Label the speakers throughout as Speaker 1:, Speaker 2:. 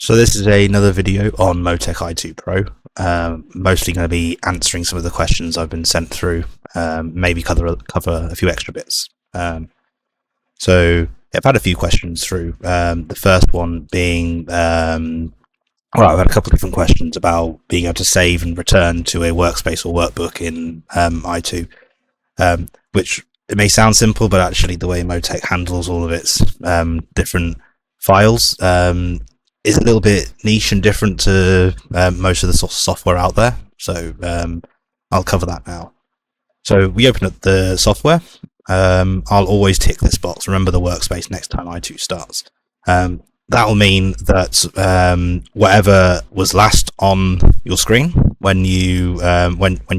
Speaker 1: So this is another video on MoTeC i2 Pro. Mostly going to be answering some of the questions I've been sent through. Maybe cover a few extra bits. So I've had a few questions through. The first one being, I've had a couple of different questions about being able to save and return to a workspace or workbook in i2, which it may sound simple, but actually the way MoTeC handles all of its different files is a little bit niche and different to most of the software out there. So I'll cover that now. So we open up the software. I'll always tick this box. Remember the workspace next time i2 starts. That will mean that whatever was last on your screen when you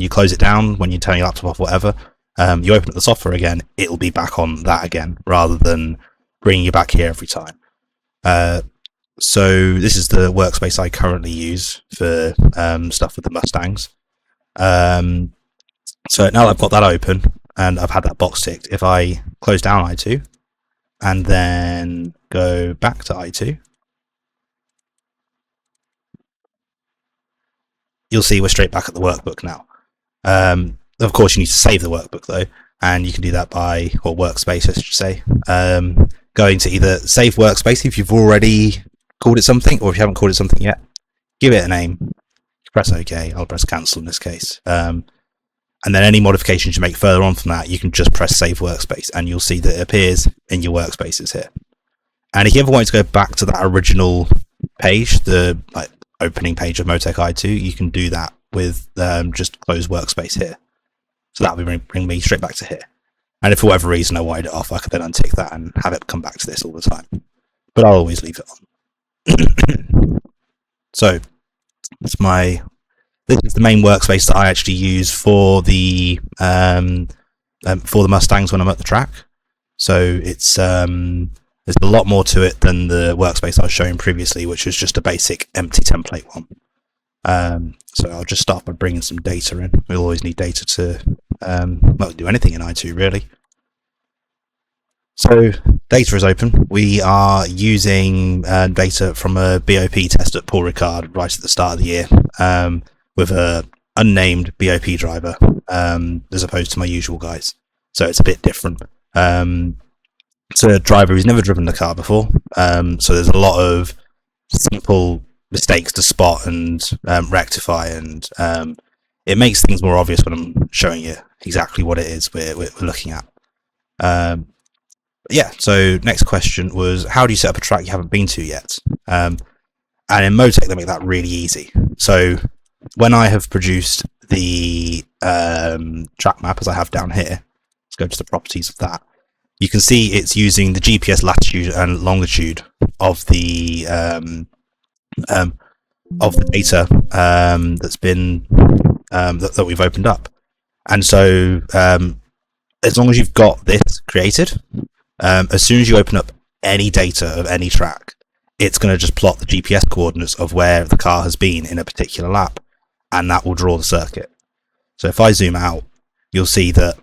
Speaker 1: close it down, when you turn your laptop off, whatever, you open up the software again, it'll be back on that again, rather than bringing you back here every time. So this is the workspace I currently use for stuff with the Mustangs. So now that I've got that open and I've had that box ticked, if I close down i2 and then go back to i2, you'll see we're straight back at the workbook now. Of course, you need to save the workbook though, and you can do that by, or workspace I should say, going to either save workspace if you've already called it something, or if you haven't called it something yet, give it a name, press OK. I'll press cancel in this case. And then any modifications you make further on from that, you can just press save workspace and you'll see that it appears in your workspaces here. And if you ever want to go back to that original page, the opening page of MoTeC i2, you can do that with just close workspace here. So that will bring me straight back to here. And if for whatever reason I wanted it off, I could then untick that and have it come back to this all the time. But I'll always leave it on. So that's this is the main workspace that I actually use for the Mustangs when I'm at the track. So it's there's a lot more to it than the workspace I was showing previously, which was just a basic empty template one. So I'll just start by bringing some data in. We'll always need data to do anything in i2 really. So data is open. We are using data from a BOP test at Paul Ricard right at the start of the year, with a unnamed BOP driver, as opposed to my usual guys. So it's a bit different. It's a driver who's never driven the car before, so there's a lot of simple mistakes to spot and rectify, and it makes things more obvious when I'm showing you exactly what it is we're looking at. Yeah, so next question was, how do you set up a track you haven't been to yet? And in MoTeC, they make that really easy. So when I have produced the track map, as I have down here, let's go to the properties of that. You can see it's using the GPS latitude and longitude of the data that's been that we've opened up. And so as long as you've got this created, as soon as you open up any data of any track, it's going to just plot the GPS coordinates of where the car has been in a particular lap, and that will draw the circuit. So if I zoom out, you'll see that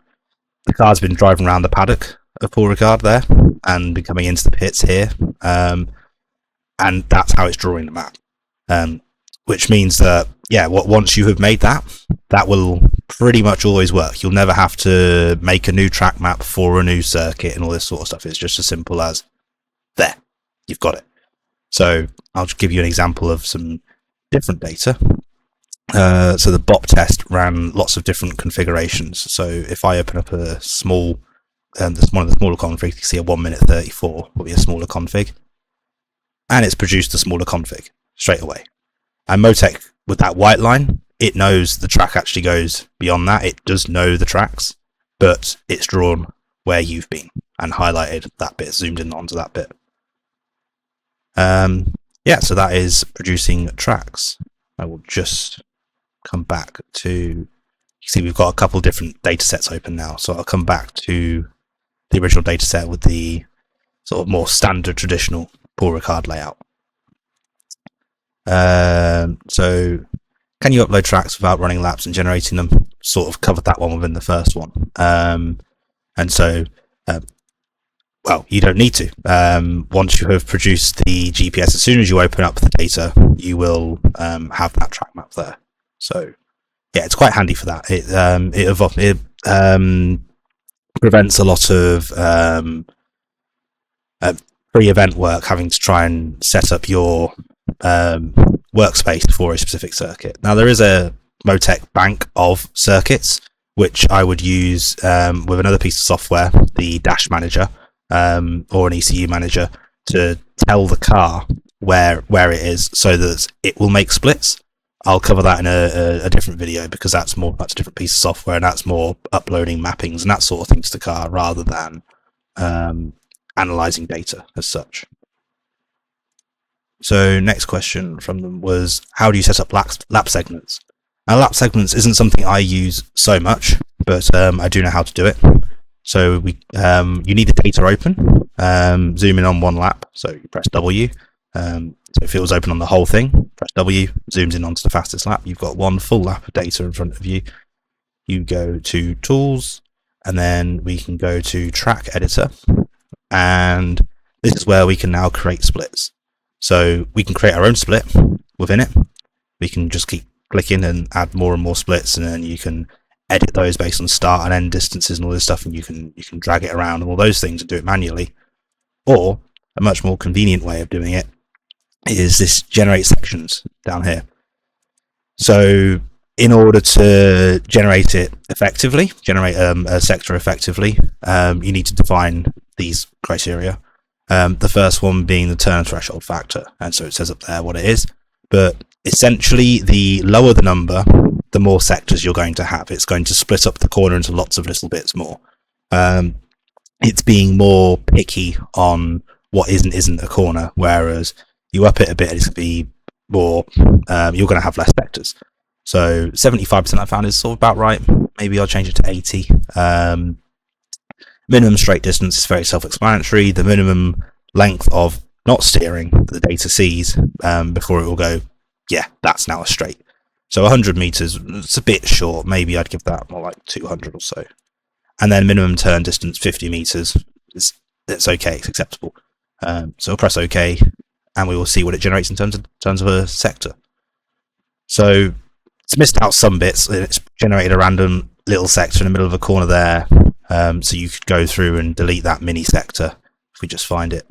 Speaker 1: the car's been driving around the paddock of Paul Ricard there and been coming into the pits here, and that's how it's drawing the map. Which means that, yeah, once you have made that will pretty much always work. You'll never have to make a new track map for a new circuit and all this sort of stuff. It's just as simple as, there, you've got it. So I'll just give you an example of some different data. So the BOP test ran lots of different configurations. So if I open up a small, one of the smaller configs, you can see a 1:34 will be a smaller config, and it's produced a smaller config straight away. And MoTeC, with that white line, it knows the track actually goes beyond that. It does know the tracks, but it's drawn where you've been and highlighted that bit, zoomed in onto that bit. Yeah, so that is producing tracks. I will just come back to, you see we've got a couple different data sets open now. So I'll come back to the original data set with the sort of more standard traditional Paul Ricard layout. So can you upload tracks without running laps and generating them? Sort of covered that one within the first one. And so well, you don't need to. Once you have produced the GPS, as soon as you open up the data, you will have that track map there. So yeah, it's quite handy for that. It prevents a lot of pre-event work, having to try and set up your workspace for a specific circuit. Now, there is a MoTeC bank of circuits which I would use with another piece of software, the dash manager or an ECU manager, to tell the car where it is, so that it will make splits. I'll cover that in a different video, because that's a different piece of software, and that's more uploading mappings and that sort of thing to the car, rather than analyzing data as such. So next question from them was, how do you set up lap segments? Now, lap segments isn't something I use so much, but I do know how to do it. So you need the data open, zoom in on one lap, so you press W. So if it was open on the whole thing, press W, zooms in onto the fastest lap. You've got one full lap of data in front of you. You go to Tools, and then we can go to Track Editor, and this is where we can now create splits. So we can create our own split within it. We can just keep clicking and add more and more splits, and then you can edit those based on start and end distances and all this stuff, and you can drag it around and all those things and do it manually. Or a much more convenient way of doing it is this generate sections down here. So in order to generate it effectively, generate a sector effectively, you need to define these criteria. The first one being the turn threshold factor, and so it says up there what it is. But essentially, the lower the number, the more sectors you're going to have. It's going to split up the corner into lots of little bits more. It's being more picky on what isn't a corner, whereas you up it a bit, it's going to be more, you're going to have less sectors. So 75% I found is sort of about right. Maybe I'll change it to 80. Minimum straight distance is very self-explanatory. The minimum length of not steering that the data sees before it will go, yeah, that's now a straight. So 100 meters, it's a bit short. Maybe I'd give that more like 200 or so. And then minimum turn distance, 50 meters. It's okay, it's acceptable. So I'll press OK, and we will see what it generates in terms of a sector. So it's missed out some bits. It's generated a random little sector in the middle of a corner there. So you could go through and delete that mini sector if we just find it.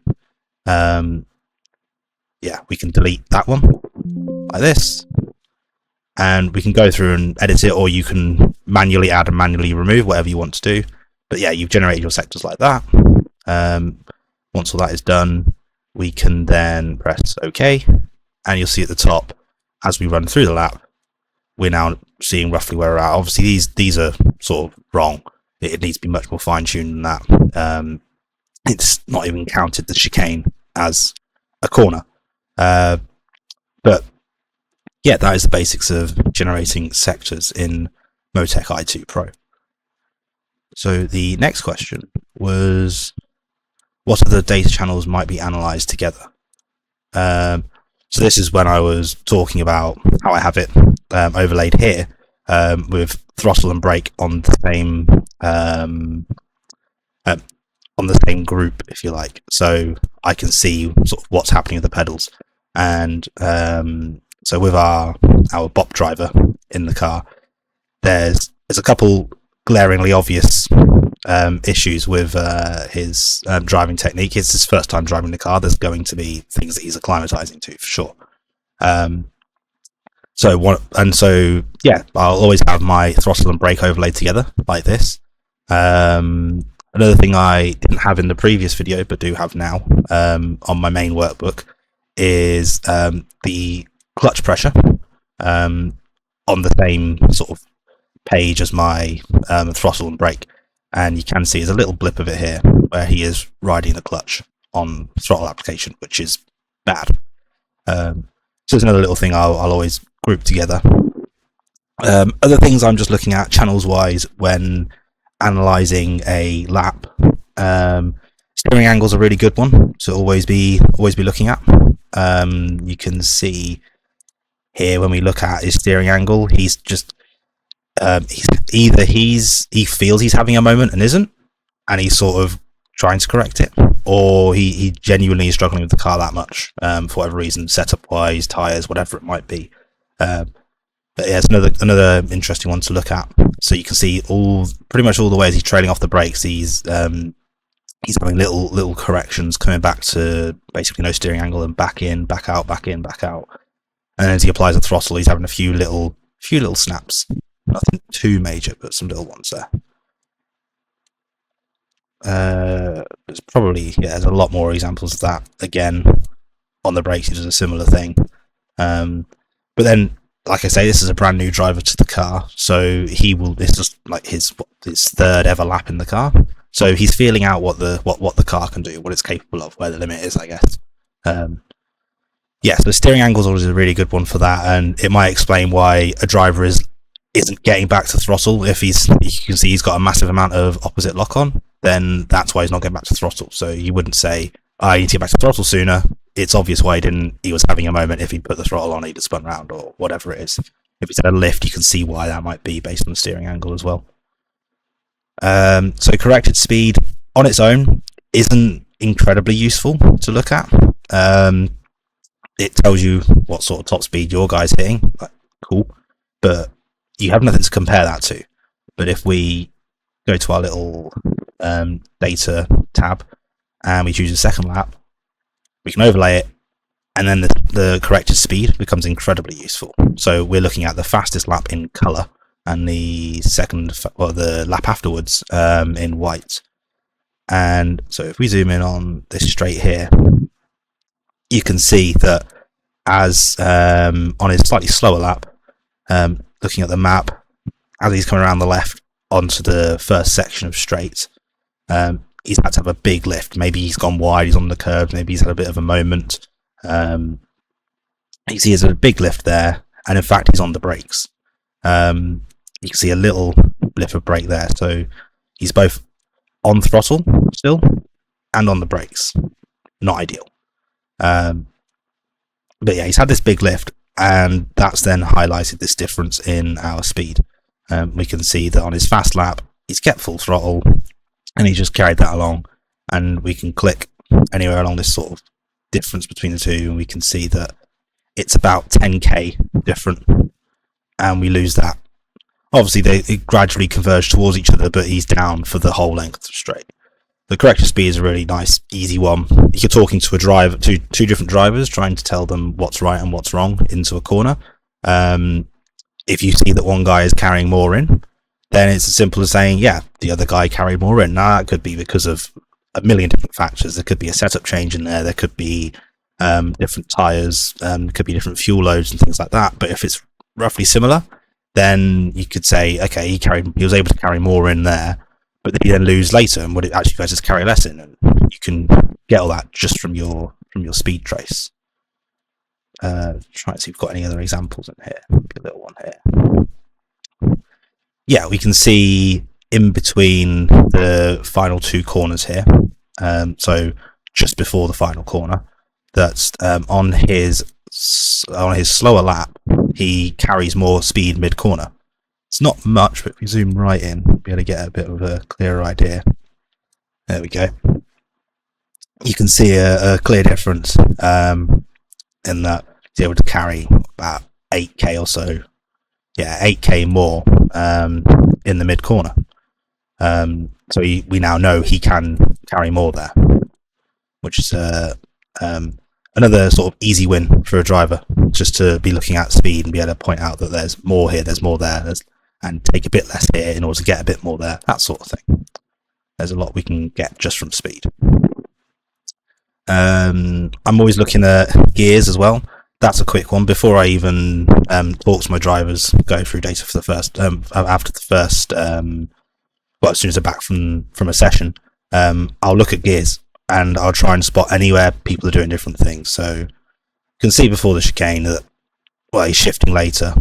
Speaker 1: Yeah, we can delete that one like this, and we can go through and edit it, or you can manually add and manually remove, whatever you want to do. But yeah, you've generated your sectors like that. Once all that is done, we can then press OK, and you'll see at the top, as we run through the lap, we're now seeing roughly where we're at. Obviously, these are sort of wrong. It needs to be much more fine-tuned than that. It's not even counted the chicane as a corner. But yeah, that is the basics of generating sectors in MoTeC i2 Pro. So the next question was, what other data channels might be analyzed together? So this is when I was talking about how I have it overlaid here with throttle and brake on the same group, if you like. So I can see sort of what's happening with the pedals. And so with our bop driver in the car, there's a couple glaringly obvious issues with his driving technique. It's his first time driving the car. There's going to be things that he's acclimatizing to, for sure. So yeah, I'll always have my throttle and brake overlaid together like this. Another thing I didn't have in the previous video, but do have now on my main workbook, is the clutch pressure on the same sort of page as my throttle and brake. And you can see there's a little blip of it here where he is riding the clutch on throttle application, which is bad. So there's another little thing I'll always group together. Other things I'm just looking at channels wise when analyzing a lap. Steering angle is a really good one to always be looking at. You can see here when we look at his steering angle, he's just he feels he's having a moment and isn't, and he's sort of trying to correct it, or he genuinely is struggling with the car that much, for whatever reason, setup wise, tyres, whatever it might be. But yeah, it's another interesting one to look at. So you can see pretty much all the ways he's trailing off the brakes. He's having little corrections, coming back to basically no steering angle and back in, back out, back in, back out. And as he applies the throttle, he's having a few little snaps. Nothing too major, but some little ones there. There's a lot more examples of that. Again, on the brakes, he does a similar thing. But then, like I say, this is a brand new driver to the car, so it's just like his third ever lap in the car. So he's feeling out what the car can do, what it's capable of, where the limit is, I guess. So the steering angle is always a really good one for that, and it might explain why a driver isn't getting back to throttle. If you can see he's got a massive amount of opposite lock on, then that's why he's not getting back to throttle. So you wouldn't say, I need to get back to throttle sooner. It's obvious why he was having a moment. If he put the throttle on, he'd have spun around or whatever it is. If he's at a lift, you can see why that might be based on the steering angle as well. So corrected speed on its own isn't incredibly useful to look at. It tells you what sort of top speed your guy's hitting. Cool. But you have nothing to compare that to. But if we go to our little data tab and we choose a second lap, we can overlay it, and then the corrected speed becomes incredibly useful. So we're looking at the fastest lap in colour and the lap afterwards in white. And so if we zoom in on this straight here, you can see that as on his slightly slower lap, looking at the map, as he's coming around the left onto the first section of straight, he's had to have a big lift. Maybe he's gone wide, he's on the curves, maybe he's had a bit of a moment. You see there's a big lift there, and in fact he's on the brakes. You can see a little blip of brake there, so he's both on throttle still and on the brakes. Not ideal. But yeah, he's had this big lift, and that's then highlighted this difference in our speed. We can see that on his fast lap, he's kept full throttle, and he just carried that along. And we can click anywhere along this sort of difference between the two, and we can see that it's about 10k different, and we lose that. Obviously, they gradually converge towards each other, but he's down for the whole length of straight. The corrected speed is a really nice, easy one. If you're talking to two different drivers, trying to tell them what's right and what's wrong into a corner, if you see that one guy is carrying more in, then it's as simple as saying, yeah, the other guy carried more in. Now, that could be because of a million different factors. There could be a setup change in there. There could be different tyres. Could be different fuel loads and things like that. But if it's roughly similar, then you could say, okay, he was able to carry more in there, but did he then lose later? And would it actually go to carry less in? And you can get all that just from your speed trace. Try and see if we've got any other examples in here. A little one here. Yeah, we can see in between the final two corners here. So just before the final corner, that's on his slower lap, he carries more speed mid-corner. It's not much, but if we zoom right in, we'll be able to get a bit of a clearer idea. There we go. You can see a clear difference in that he's able to carry about 8k or so. Yeah, 8k more in the mid-corner. So we now know he can carry more there, which is another sort of easy win for a driver, just to be looking at speed and be able to point out that there's more here, there's more there, and take a bit less here in order to get a bit more there, that sort of thing. There's a lot we can get just from speed. I'm always looking at gears as well. That's a quick one. Before I even talk to my drivers, go through data for the first, after the first, as soon as they're back from a session, I'll look at gears and I'll try and spot anywhere people are doing different things. So you can see before the chicane that, well, he's shifting later.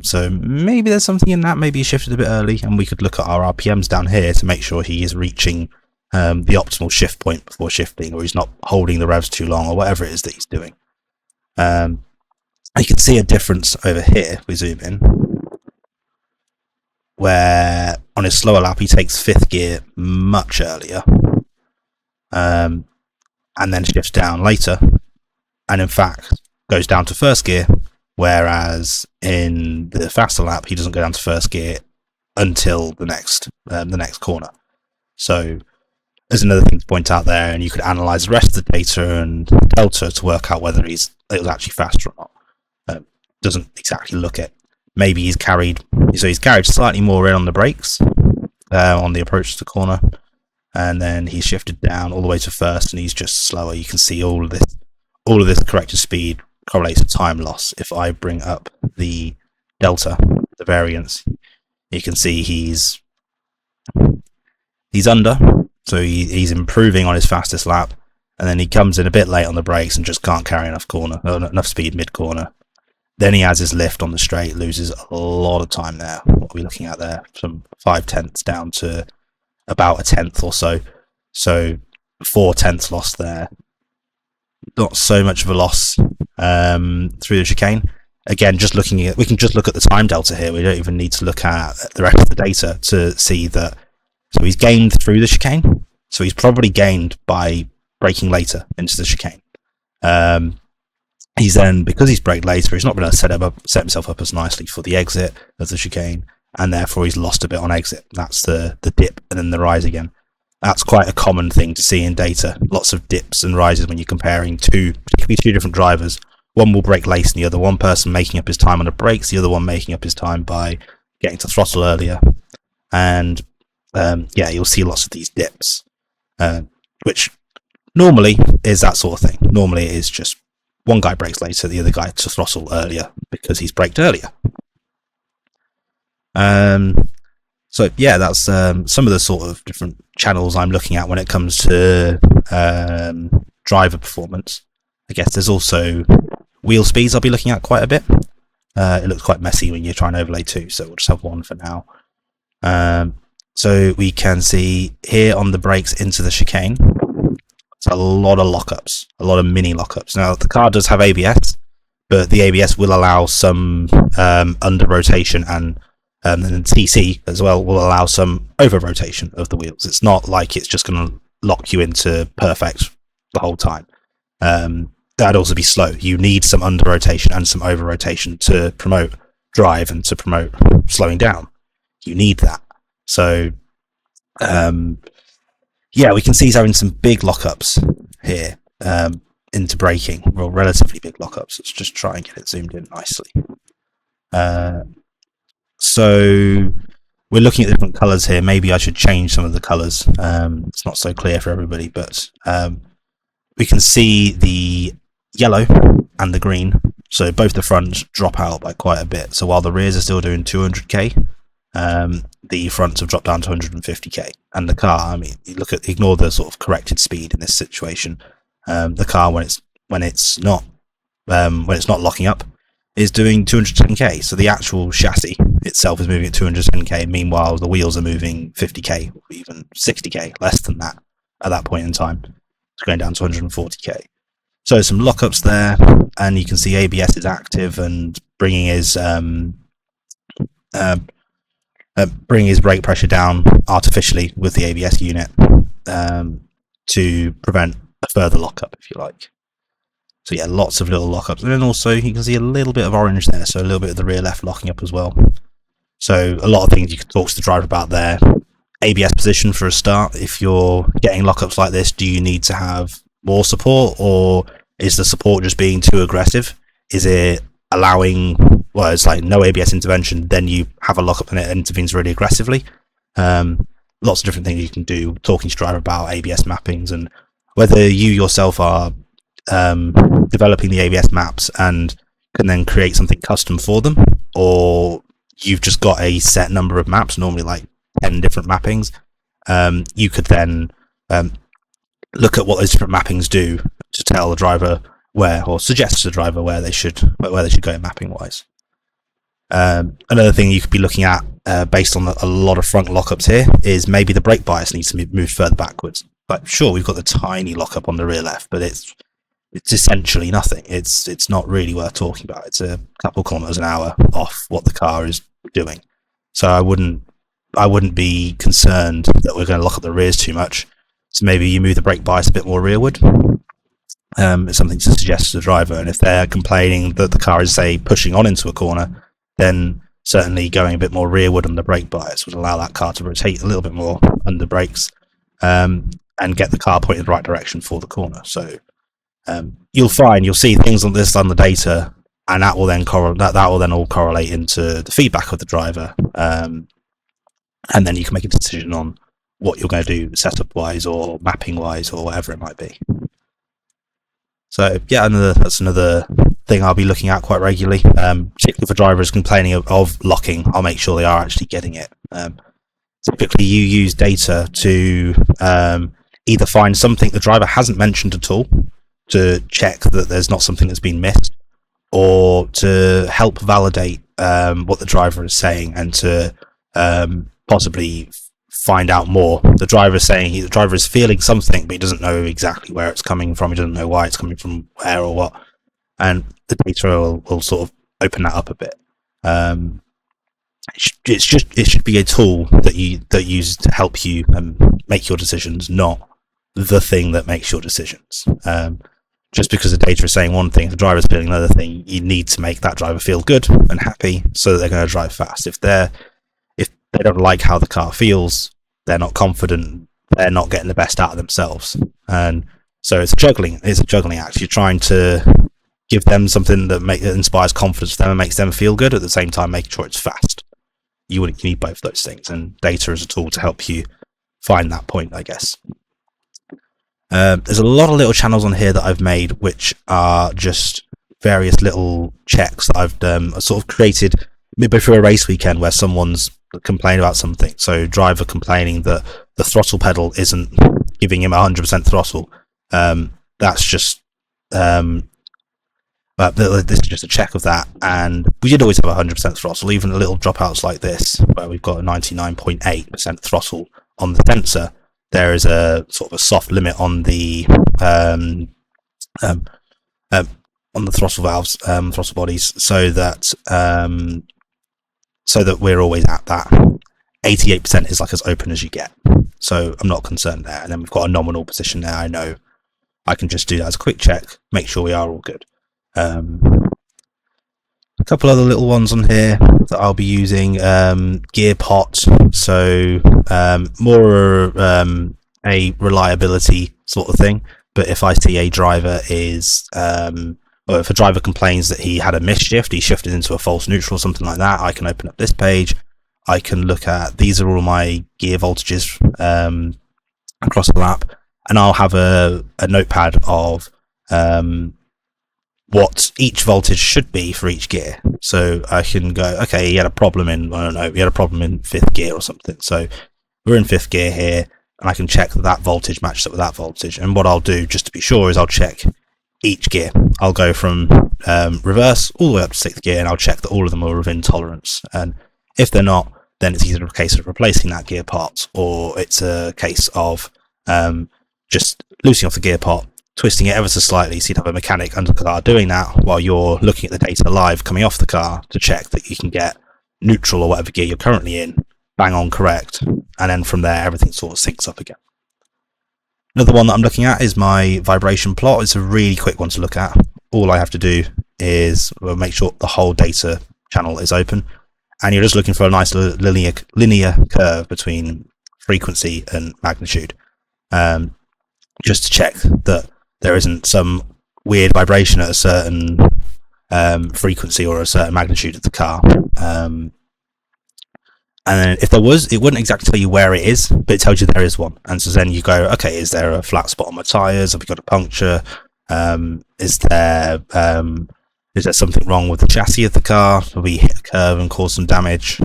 Speaker 1: So maybe there's something in that. Maybe he shifted a bit early, and we could look at our RPMs down here to make sure he is reaching the optimal shift point before shifting, or he's not holding the revs too long, or whatever it is that he's doing. You can see a difference over here if we zoom in, where on his slower lap he takes fifth gear much earlier, and then shifts down later, and in fact goes down to first gear, whereas in the faster lap he doesn't go down to first gear until the next corner. So there's another thing to point out there, and you could analyze the rest of the data and delta to work out whether it was actually faster or not. Doesn't exactly look it. Maybe he's carried slightly more in on the brakes on the approach to the corner, and then he's shifted down all the way to first, and he's just slower. You can see all of this corrected speed correlates to time loss. If I bring up the delta, the variance, you can see he's under, so he's improving on his fastest lap, and then he comes in a bit late on the brakes and just can't carry enough speed mid corner. Then he has his lift on the straight, loses a lot of time there. What are we looking at there? From 5/10 down to about 1/10 or so. So 4/10 loss there. Not so much of a loss through the chicane. Again, we can just look at the time delta here. We don't even need to look at the rest of the data to see that. So he's gained through the chicane. So he's probably gained by braking later into the chicane. He's then, because he's braked later, he's not been able to set himself up as nicely for the exit of the chicane, and therefore he's lost a bit on exit. That's the dip and then the rise again. That's quite a common thing to see in data. Lots of dips and rises when you're comparing particularly two different drivers. One will brake late than the other. One person making up his time on the brakes, the other one making up his time by getting to throttle earlier. And you'll see lots of these dips, which normally is that sort of thing. Normally it is just one guy brakes later, the other guy to throttle earlier because he's braked earlier. So yeah, that's some of the sort of different channels I'm looking at when it comes to driver performance. I guess there's also wheel speeds I'll be looking at quite a bit. It looks quite messy when you're trying to overlay two, so we'll just have one for now. So we can see here on the brakes into the chicane, it's a lot of lockups, a lot of mini lockups. Now the car does have ABS, but the ABS will allow some under rotation, and then TC as well will allow some over rotation of the wheels. It's not like it's just going to lock you into perfect the whole time. That'd also be slow. You need some under rotation and some over rotation to promote drive and to promote slowing down. You need that. So we can see he's having some big lockups here into braking. Well, relatively big lockups. Let's just try and get it zoomed in nicely. So we're looking at different colours here. Maybe I should change some of the colours. It's not so clear for everybody, but we can see the yellow and the green. So both the fronts drop out by quite a bit. So while the rears are still doing 200k, the fronts have dropped down to 150k. And the car, I mean, ignore the sort of corrected speed in this situation. The car, when it's not locking up, is doing 210k. So the actual chassis itself is moving at 210k. Meanwhile, the wheels are moving 50k, or even 60k, less than that at that point in time. It's going down to 140k. So some lockups there, and you can see ABS is active and bringing his brake pressure down artificially with the ABS unit to prevent a further lockup, if you like. So yeah, lots of little lockups, and then also you can see a little bit of orange there, so a little bit of the rear left locking up as well. So a lot of things you can talk to the driver about there. ABS position for a start. If you're getting lockups like this, do you need to have more support, or is the support just being too aggressive? Is it allowing, well, it's like no ABS intervention, then you have a lockup and it intervenes really aggressively? Lots of different things you can do, talking to driver about ABS mappings, and whether you yourself are developing the ABS maps and can then create something custom for them, or you've just got a set number of maps, normally like 10 different mappings. You could then look at what those different mappings do to tell the driver where, or suggest to the driver where they should go mapping wise. Another thing you could be looking at based on a lot of front lockups here is maybe the brake bias needs to be moved further backwards. Like, sure, we've got the tiny lockup on the rear left, but it's essentially nothing. It's not really worth talking about. It's a couple kilometers an hour off what the car is doing. So I wouldn't be concerned that we're going to lock up the rears too much. So maybe you move the brake bias a bit more rearward. It's something to suggest to the driver. And if they're complaining that the car is, say, pushing on into a corner, then certainly going a bit more rearward on the brake bias would allow that car to rotate a little bit more under brakes, and get the car pointed in the right direction for the corner. So you'll see things on this on the data, and that will then all correlate into the feedback of the driver, and then you can make a decision on what you're going to do setup wise or mapping wise or whatever it might be. So yeah, that's another thing I'll be looking at quite regularly, particularly for drivers complaining of locking. I'll make sure they are actually getting it. Typically, you use data to either find something the driver hasn't mentioned at all to check that there's not something that's been missed, or to help validate what the driver is saying, and to possibly find out more. The driver is feeling something, but he doesn't know exactly where it's coming from. He doesn't know why it's coming from, where or what, and the data will sort of open that up a bit. It should be a tool that you use to help you make your decisions, not the thing that makes your decisions. Just because the data is saying one thing, if the driver's feeling another thing, you need to make that driver feel good and happy so that they're going to drive fast. If they don't like how the car feels, they're not confident, they're not getting the best out of themselves. And so it's a juggling act. You're trying to give them something that inspires confidence for them and makes them feel good, at the same time making sure it's fast. You need both those things, and data is a tool to help you find that point, I guess. There's a lot of little channels on here that I've made, which are just various little checks that I've sort of created maybe for a race weekend where someone's complained about something. So driver complaining that the throttle pedal isn't giving him 100% throttle. That's just this is just a check of that, and we did always have 100% throttle, even little dropouts like this where we've got a 99.8% throttle on the sensor. There is a sort of a soft limit on the throttle valves, throttle bodies, so that we're always at that. 88% is like as open as you get, so I'm not concerned there. And then we've got a nominal position there. I know I can just do that as a quick check, make sure we are all good. A couple other little ones on here that I'll be using. Gear pot, so more a reliability sort of thing. But if I see a driver or if a driver complains that he had a misshift, he shifted into a false neutral or something like that, I can open up this page. I can look at, these are all my gear voltages across the lap, and I'll have a notepad of what each voltage should be for each gear. So I can go, okay, he had a problem in, I don't know, he had a problem in 5th gear or something. So we're in 5th gear here, and I can check that voltage matches up with that voltage. And what I'll do, just to be sure, is I'll check each gear. I'll go from reverse all the way up to 6th gear, and I'll check that all of them are within tolerance. And if they're not, then it's either a case of replacing that gear part, or it's a case of just loosening off the gear pot, twisting it ever so slightly, so you'd have a mechanic under the car doing that while you're looking at the data live coming off the car to check that you can get neutral or whatever gear you're currently in bang on correct, and then from there everything sort of syncs up again. Another one that I'm looking at is my vibration plot. It's a really quick one to look at. All I have to do is make sure the whole data channel is open, and you're just looking for a nice linear curve between frequency and magnitude, just to check that there isn't some weird vibration at a certain frequency or a certain magnitude of the car. And then if there was, it wouldn't exactly tell you where it is, but it tells you there is one. And so then you go, okay, is there a flat spot on my tyres? Have we got a puncture? Is there something wrong with the chassis of the car? Have we hit a curve and caused some damage?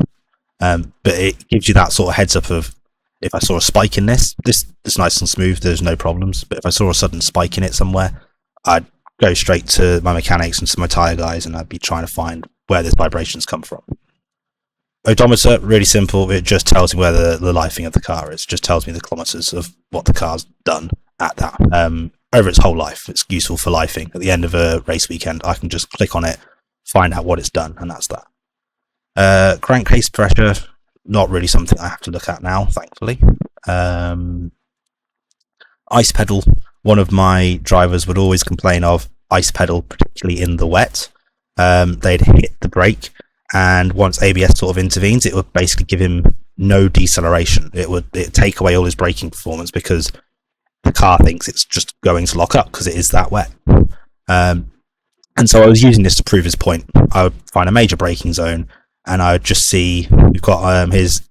Speaker 1: But it gives you that sort of heads up of, if I saw a spike in this nice and smooth, there's no problems. But if I saw a sudden spike in it somewhere, I'd go straight to my mechanics and to my tyre guys, and I'd be trying to find where this vibrations come from. Odometer, really simple. It just tells me where the lifing of the car is. It just tells me the kilometres of what the car's done at that. Over its whole life, it's useful for lifing. At the end of a race weekend, I can just click on it, find out what it's done, and that's that. Crankcase pressure, not really something I have to look at now, thankfully. ice pedal. One of my drivers would always complain of ice pedal, particularly in the wet. They'd hit the brake, and once ABS sort of intervenes, it would basically give him no deceleration. It'd take away all his braking performance because the car thinks it's just going to lock up because it is that wet. And so I was using this to prove his point. I would find a major braking zone, and I would just see we've got his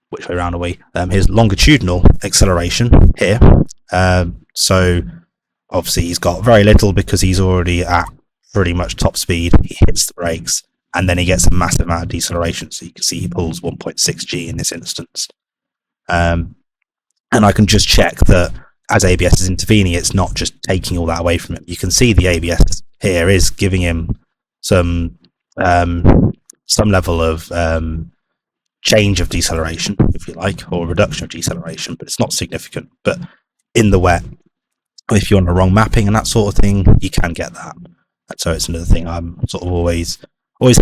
Speaker 1: which way around are we? His longitudinal acceleration here. So obviously he's got very little because he's already at pretty much top speed. He hits the brakes, and then he gets a massive amount of deceleration. So you can see he pulls 1.6 G in this instance. And I can just check that as ABS is intervening, it's not just taking all that away from him. You can see the ABS here is giving him some level of change of deceleration, if you like, or reduction of deceleration, but it's not significant. But in the wet, if you're on the wrong mapping and that sort of thing, you can get that. And so it's another thing I'm sort of always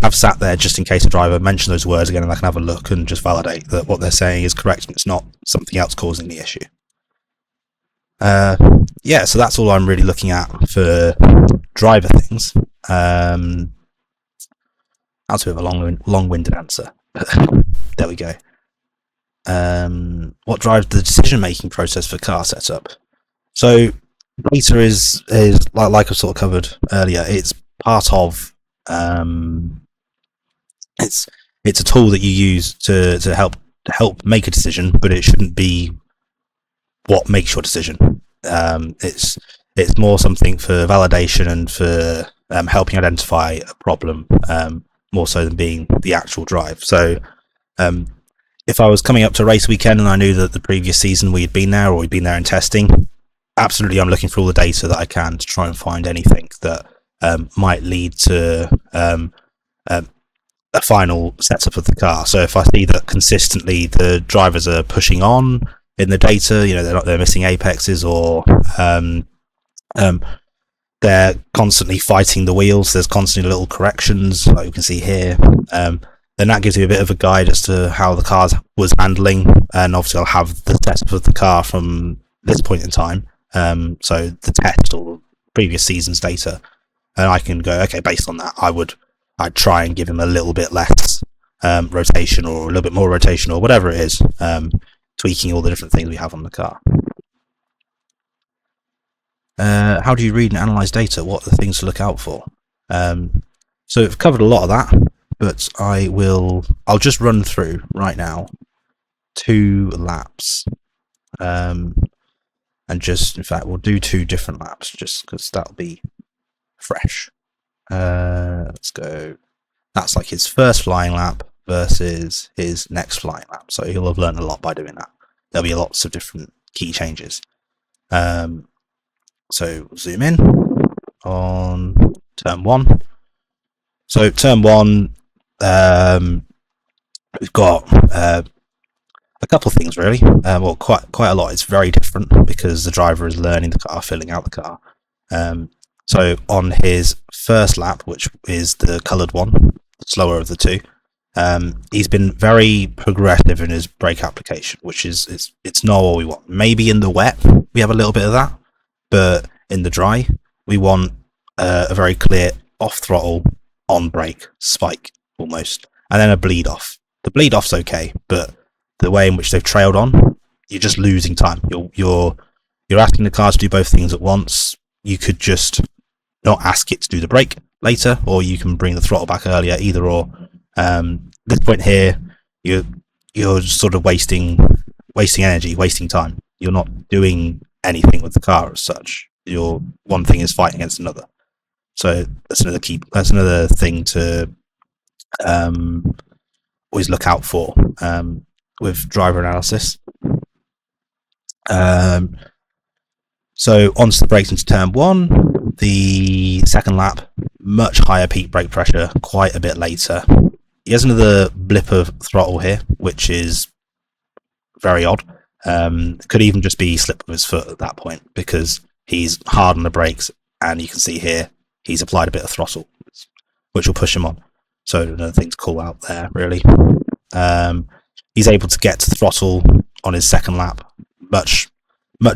Speaker 1: have sat there just in case a driver mentions those words again, and I can have a look and just validate that what they're saying is correct and it's not something else causing the issue. So that's all I'm really looking at for driver things. That's a bit of a long-winded answer. There we go. What drives the decision-making process for car setup? So data is like I've sort of covered earlier. It's part of it's a tool that you use to help make a decision, but it shouldn't be what makes your decision. It's more something for validation and for helping identify a problem, more so than being the actual drive. So if I was coming up to a race weekend and I knew that the previous season we'd been there or we'd been there in testing, absolutely I'm looking for all the data that I can to try and find anything that might lead to a final setup of the car. So if I see that consistently the drivers are pushing on in the data, they're missing apexes, or they're constantly fighting the wheels, there's constantly little corrections like you can see here, then that gives you a bit of a guide as to how the car was handling. And obviously I'll have the setup of the car from this point in time, so the test or previous season's data, and I can go, okay, based on that I'd try and give him a little bit less rotation or a little bit more rotation or whatever it is, tweaking all the different things we have on the car. How do you read and analyze data? What are the things to look out for? So we've covered a lot of that, but I'll just run through right now 2 laps, and just, in fact, we'll do 2 different laps just because that'll be fresh. Let's go. That's like his first flying lap versus his next flying lap. So he'll have learned a lot by doing that. There'll be lots of different key changes. So zoom in on turn 1. So turn 1, we've got a couple of things really. Well, quite a lot. It's very different because the driver is learning the car, filling out the car. So on his first lap, which is the coloured one, the slower of the 2, he's been very progressive in his brake application, which is it's not what we want. Maybe in the wet we have a little bit of that, but in the dry we want a very clear off throttle on brake spike almost, and then a bleed off. The bleed off's okay, but the way in which they've trailed on, you're just losing time. You're asking the car to do both things at once. You could just not ask it to do the brake later, or you can bring the throttle back earlier, either or. This point here, you're sort of wasting energy, wasting time. You're not doing anything with the car as such. One thing is fighting against another. So that's another thing to always look out for with driver analysis. So onto the brakes into turn 1. The second lap, much higher peak brake pressure, quite a bit later. He has another blip of throttle here, which is very odd. Could even just be slip of his foot at that point because he's hard on the brakes, and you can see here he's applied a bit of throttle, which will push him on. So another thing to call out there, really. He's able to get to the throttle on his second lap much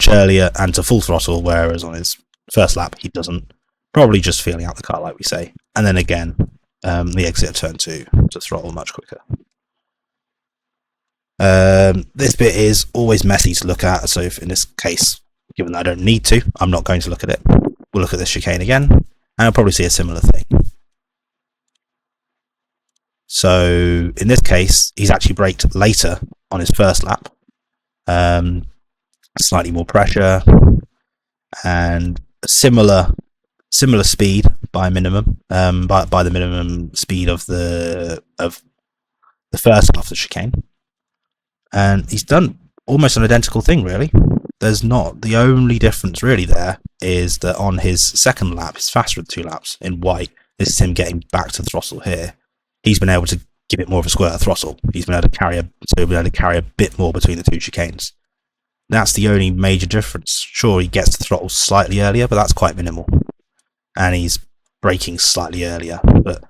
Speaker 1: earlier and to full throttle, whereas on his first lap he doesn't. Probably just feeling out the car, like we say. And then again, the exit of turn 2 to throttle much quicker. This bit is always messy to look at, so if in this case, given that I don't need to, I'm not going to look at it. We'll look at this chicane again, and I'll probably see a similar thing. So in this case, he's actually braked later on his first lap. Slightly more pressure, and a similar speed by minimum, by the minimum speed of the first half of the chicane. And he's done almost an identical thing, really. There's not, the only difference really there is that on his second lap, he's faster with 2 laps in white. This is him getting back to throttle here. He's been able to give it more of a squirt of throttle. He's been able to carry a bit more between the 2 chicanes. That's the only major difference. Sure, he gets to throttle slightly earlier, but that's quite minimal. And he's braking slightly earlier. But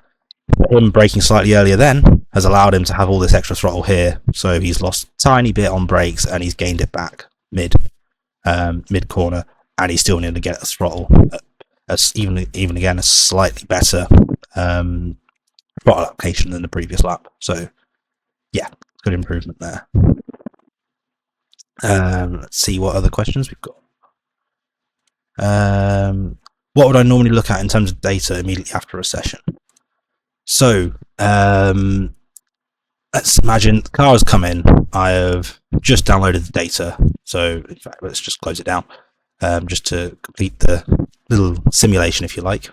Speaker 1: him braking slightly earlier then has allowed him to have all this extra throttle here. So he's lost a tiny bit on brakes and he's gained it back mid corner, and he's still needing to get a throttle even again a slightly better throttle application than the previous lap. So yeah, good improvement there. Let's see what other questions we've got. What would I normally look at in terms of data immediately after a session? So let's imagine the car has come in. I have just downloaded the data. So in fact, let's just close it down just to complete the little simulation, if you like.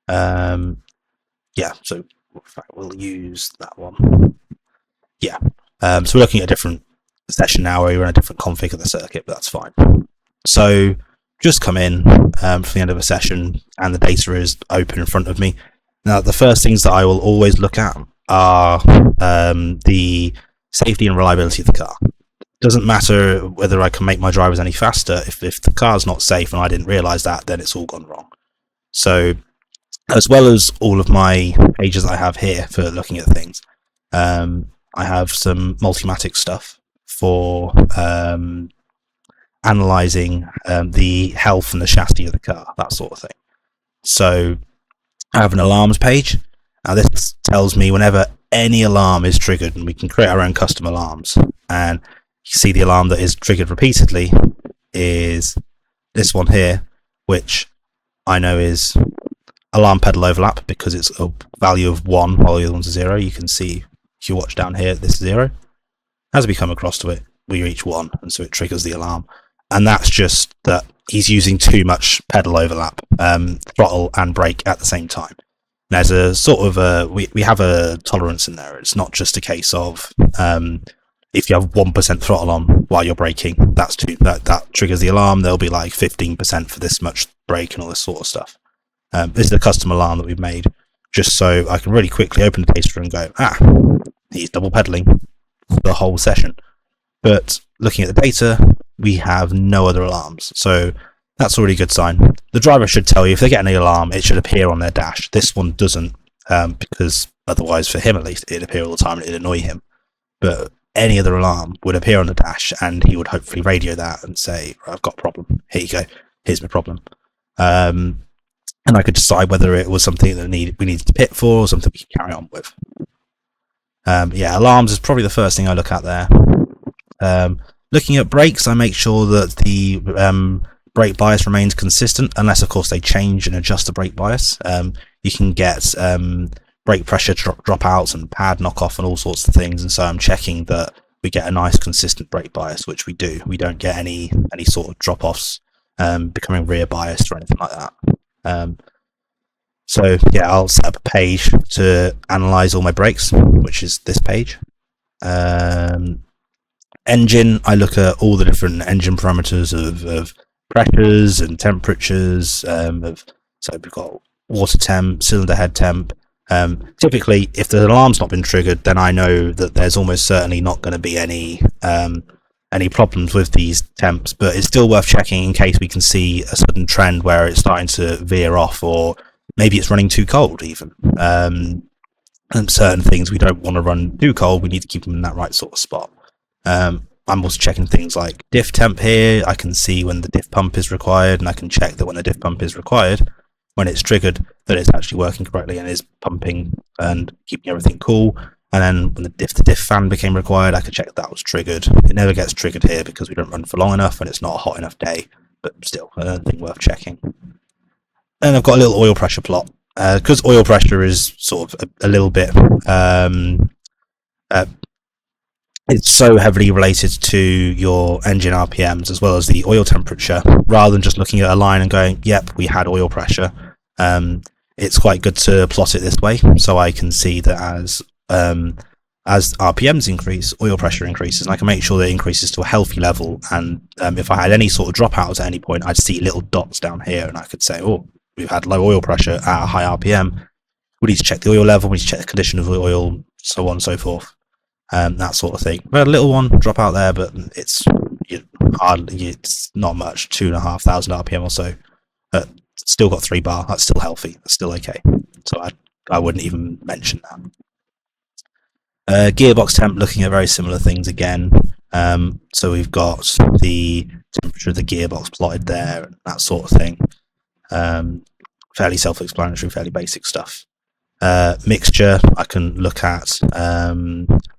Speaker 1: Yeah, so in fact, we'll use that one. Yeah, so we're looking at a different session now where we're in a different config of the circuit, but that's fine. So just come in for the end of a session and the data is open in front of me. Now, the first things that I will always look at are the safety and reliability of the car. Doesn't matter whether I can make my drivers any faster. If the car's not safe and I didn't realise that, then it's all gone wrong. So, as well as all of my pages I have here for looking at things, I have some MoTeC stuff for analysing the health and the chassis of the car, that sort of thing. So I have an alarms page. Now this tells me whenever any alarm is triggered, and we can create our own custom alarms. And you see the alarm that is triggered repeatedly is this one here, which I know is alarm pedal overlap because it's a value of 1 while the other one's a 0. You can see if you watch down here, this is 0. As we come across to it, we reach 1, and so it triggers the alarm. And that's just that he's using too much pedal overlap, throttle and brake at the same time. There's a sort of we have a tolerance in there. It's not just a case of if you have 1% throttle on while you're braking, that triggers the alarm. There'll be like 15% for this much brake and all this sort of stuff. This is a custom alarm that we've made just so I can really quickly open the data and go, he's double pedaling the whole session. But looking at the data, we have no other alarms. So that's already a good sign. The driver should tell you if they get any alarm, it should appear on their dash. This one doesn't, because otherwise, for him at least, it'd appear all the time and it'd annoy him. But any other alarm would appear on the dash, and he would hopefully radio that and say, I've got a problem. Here you go. Here's my problem. And I could decide whether it was something that we needed to pit for or something we could carry on with. Yeah, alarms is probably the first thing I look at there. Looking at brakes, I make sure that the brake bias remains consistent, unless of course they change and adjust the brake bias. You can get brake pressure dropouts and pad knockoff and all sorts of things, and so I'm checking that we get a nice consistent brake bias, which we do. We don't get any sort of drop-offs becoming rear biased or anything like that. So yeah, I'll set up a page to analyze all my brakes, which is this page. Engine, I look at all the different engine parameters of pressures and temperatures. So we've got water temp, cylinder head temp. Typically, if the alarm's not been triggered, then I know that there's almost certainly not going to be any problems with these temps. But it's still worth checking in case we can see a sudden trend where it's starting to veer off, or maybe it's running too cold even. And certain things we don't want to run too cold. We need to keep them in that right sort of spot. I'm also checking things like diff temp here. I can see when the diff pump is required, and I can check that when the diff pump is required, when it's triggered, that it's actually working correctly and is pumping and keeping everything cool. And then when the diff fan became required, I could check that was triggered. It never gets triggered here because we don't run for long enough and it's not a hot enough day, but still, a thing worth checking. And I've got a little oil pressure plot. Because oil pressure is sort of a little bit it's so heavily related to your engine RPMs as well as the oil temperature, rather than just looking at a line and going, yep, we had oil pressure. It's quite good to plot it this way, so I can see that as RPMs increase, oil pressure increases, and I can make sure that it increases to a healthy level. And if I had any sort of dropouts at any point, I'd see little dots down here, and I could say, oh, we've had low oil pressure at a high RPM. We need to check the oil level, we need to check the condition of the oil, so on and so forth. That sort of thing. We had a little one drop out there, but it's hardly, it's not much, 2,500 RPM or so. Still got 3 bar. That's still healthy. That's still okay. So I wouldn't even mention that. Gearbox temp, looking at very similar things again. So we've got the temperature of the gearbox plotted there, that sort of thing. Fairly self-explanatory, fairly basic stuff. Mixture, I can look at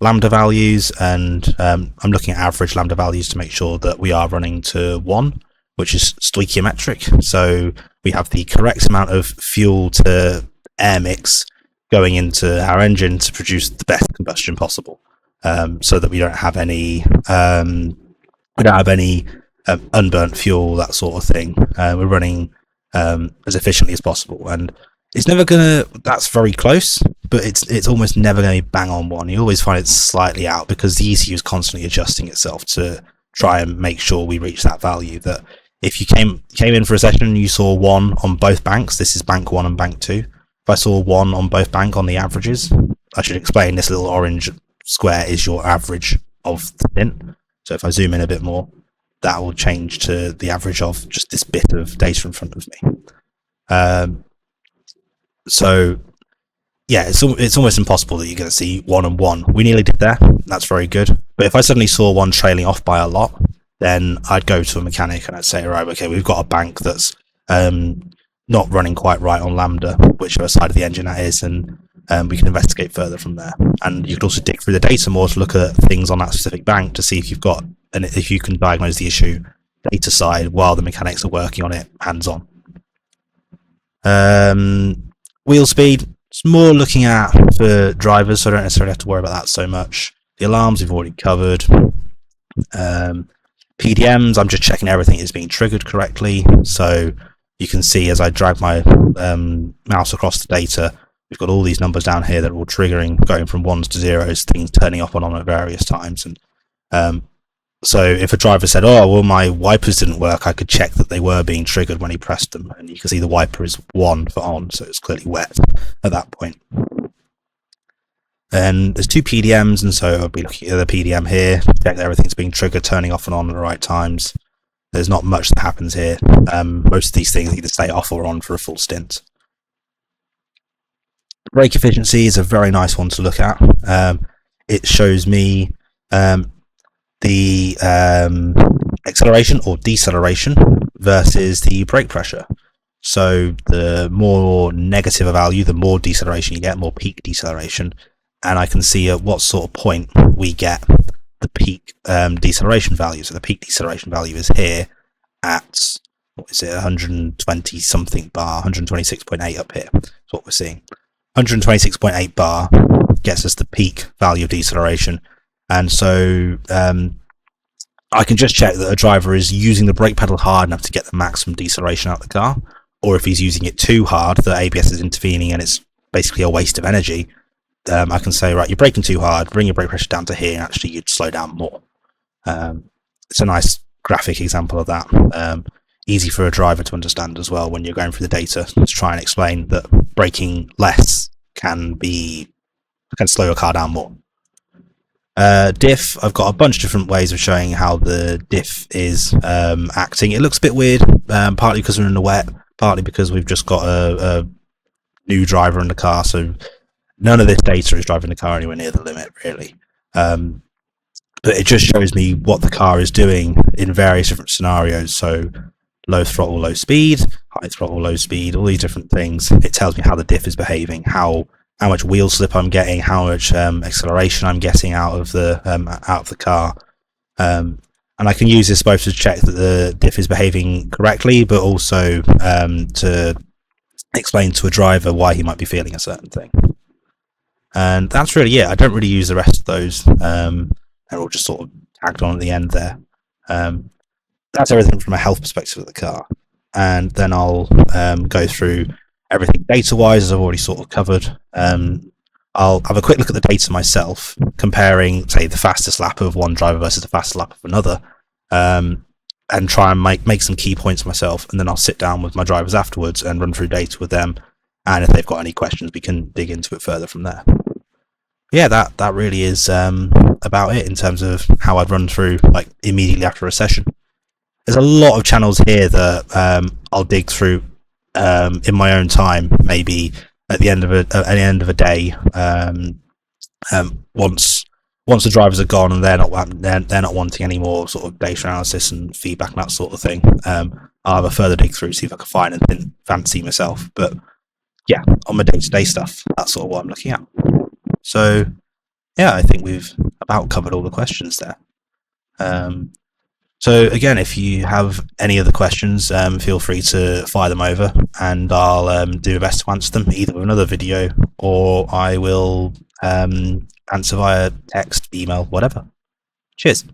Speaker 1: lambda values, and I'm looking at average lambda values to make sure that we are running to 1, which is stoichiometric. So we have the correct amount of fuel to air mix going into our engine to produce the best combustion possible, so that we don't have any unburnt fuel, that sort of thing. We're running as efficiently as possible, and it's never gonna. That's very close, but it's almost never going to be bang on 1. You always find it slightly out because the ECU is constantly adjusting itself to try and make sure we reach that value. That if you came in for a session and you saw 1 on both banks, this is bank 1 and bank 2. If I saw 1 on both bank on the averages, I should explain this little orange square is your average of the stint. So if I zoom in a bit more, that will change to the average of just this bit of data in front of me. So yeah, it's almost impossible that you're going to see 1 and 1. We nearly did there. That's very good. But if I suddenly saw 1 trailing off by a lot, then I'd go to a mechanic and I'd say, right, okay, we've got a bank that's not running quite right on lambda, whichever side of the engine that is, and we can investigate further from there. And you could also dig through the data more to look at things on that specific bank to see if you've got, and if you can diagnose the issue data side while the mechanics are working on it hands on. Wheel speed, it's more looking at for drivers, so I don't necessarily have to worry about that so much. The alarms we've already covered. PDMs, I'm just checking everything is being triggered correctly. So you can see as I drag my mouse across the data, we've got all these numbers down here that are all triggering, going from 1s to 0s, things turning off and on at various times. And so if a driver said, oh, well, my wipers didn't work, I could check that they were being triggered when he pressed them. And you can see the wiper is 1 for on, so it's clearly wet at that point. And there's 2 PDMs, and so I'll be looking at the PDM here, check that everything's being triggered, turning off and on at the right times. There's not much that happens here. Most of these things either stay off or on for a full stint. Brake efficiency is a very nice one to look at. It shows me the acceleration or deceleration versus the brake pressure. So the more negative a value, the more deceleration you get, more peak deceleration. And I can see at what sort of point we get the peak deceleration value. So the peak deceleration value is here at, what is it, 120 something bar, 126.8 up here. That's what we're seeing. 126.8 bar gets us the peak value of deceleration. And so I can just check that a driver is using the brake pedal hard enough to get the maximum deceleration out of the car, or if he's using it too hard, the ABS is intervening and it's basically a waste of energy. I can say, right, you're braking too hard, bring your brake pressure down to here, and actually you'd slow down more. It's a nice graphic example of that. Easy for a driver to understand as well when you're going through the data to try and explain that braking less can slow a car down more. Diff, I've got a bunch of different ways of showing how the diff is acting. It looks a bit weird, partly because we're in the wet, partly because we've just got a new driver in the car, so none of this data is driving the car anywhere near the limit, really. But but it just shows me what the car is doing in various different scenarios. So low throttle, low speed, high throttle, low speed, all these different things. It tells me how the diff is behaving, how much wheel slip I'm getting, how much acceleration I'm getting out of the car. And I can use this both to check that the diff is behaving correctly, but also to explain to a driver why he might be feeling a certain thing. And that's really it. I don't really use the rest of those. They're all just sort of tagged on at the end there. That's everything from a health perspective of the car. And then I'll go through everything data-wise, as I've already sort of covered. I'll have a quick look at the data myself, comparing, say, the fastest lap of one driver versus the fastest lap of another, and try and make some key points myself. And then I'll sit down with my drivers afterwards and run through data with them. And if they've got any questions, we can dig into it further from there. Yeah, that really is about it in terms of how I'd run through like immediately after a session. There's a lot of channels here that I'll dig through in my own time, maybe at the end of a day, once the drivers are gone and they're not wanting any more sort of data analysis and feedback and that sort of thing. I'll have a further dig through, see if I can find anything fancy myself. But yeah, on my day-to-day stuff, that's sort of what I'm looking at. So yeah, I think we've about covered all the questions there. So again, if you have any other questions, feel free to fire them over, and I'll do my best to answer them, either with another video or I will answer via text, email, whatever. Cheers.